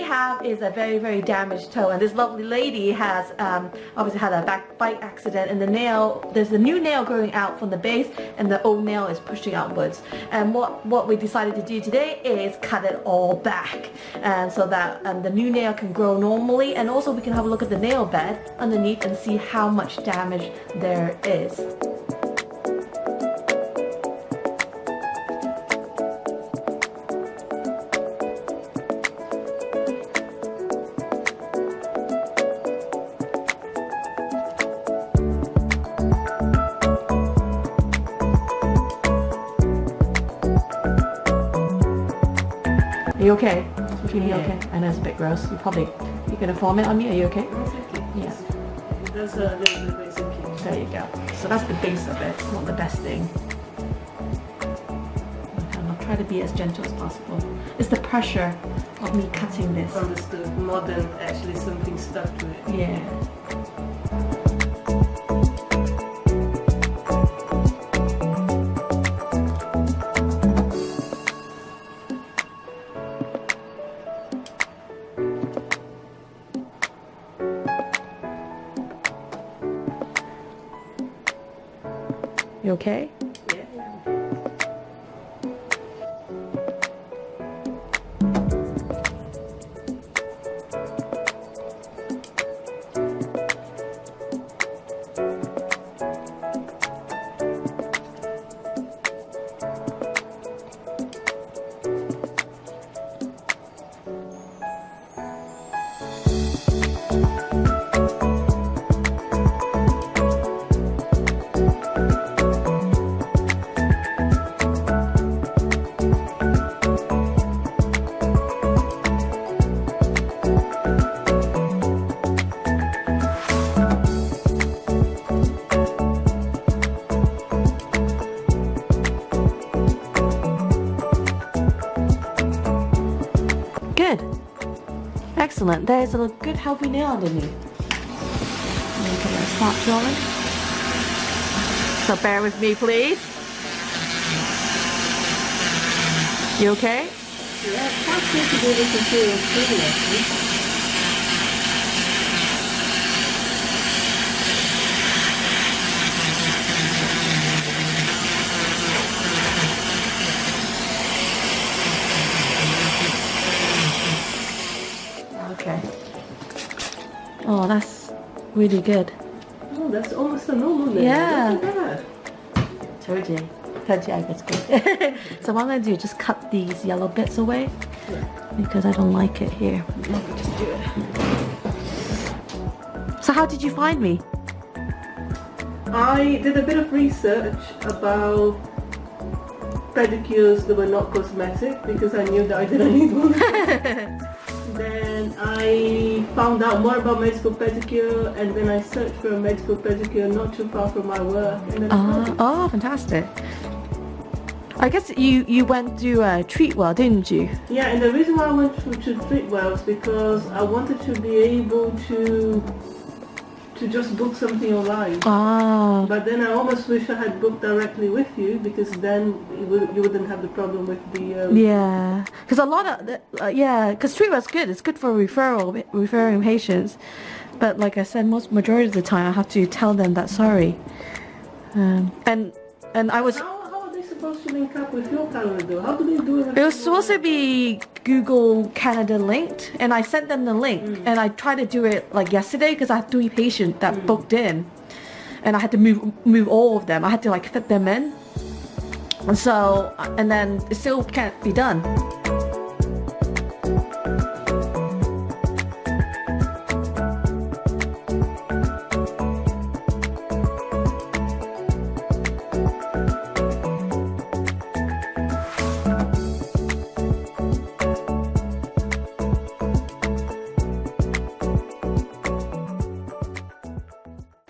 we have is a very, very damaged toe, and this lovely lady has obviously had a back bite accident, and the nail, there's a new nail growing out from the base, and the old nail is pushing outwards. And what we decided to do today is cut it all back, and so that the new nail can grow normally, and also we can have a look at the nail bed underneath and see how much damage there is. Are you okay? You feeling okay? I know it's a bit gross. You're gonna vomit on me. Are you okay? Yeah. That's a little bit basically. There you go. So that's the base of it. It's not the best thing. And I'll try to be as gentle as possible. It's the pressure of me cutting this. Understood. More than actually something stuck to it. Yeah. You okay? Yeah. Good. Excellent. There's a good healthy nail underneath. Okay, let's start drawing. So bear with me, please. You okay? Yeah, it's quite good to be able to feel it pretty actually. Okay. Oh, that's really good. Oh, that's almost a normal nail. Yeah. Look at that. Told you I was good. So what I'm going to do is just cut these yellow bits away because I don't like it here. Let me just do it. So how did you find me? I did a bit of research about pedicures that were not cosmetic because I knew that I didn't need one. Then I found out more about medical pedicure, and then I searched for a medical pedicure not too far from my work. And then I found it. Oh, fantastic. I guess you went to Treatwell, didn't you? Yeah, and the reason why I went to Treatwell is because I wanted to be able to just book something online. Ah. But then I almost wish I had booked directly with you, because then you wouldn't have the problem with the... Yeah, because a lot of, because Treatwell's good. It's good for referring patients. But like I said, majority of the time I have to tell them that sorry. And I was... How are they supposed to link up with your calendar though? How do they do it? It was supposed to be Google Canada linked, and I sent them the link, and I tried to do it like yesterday because I had 3 patients that booked in, and I had to move all of them. I had to like fit them in, and so, and then it still can't be done.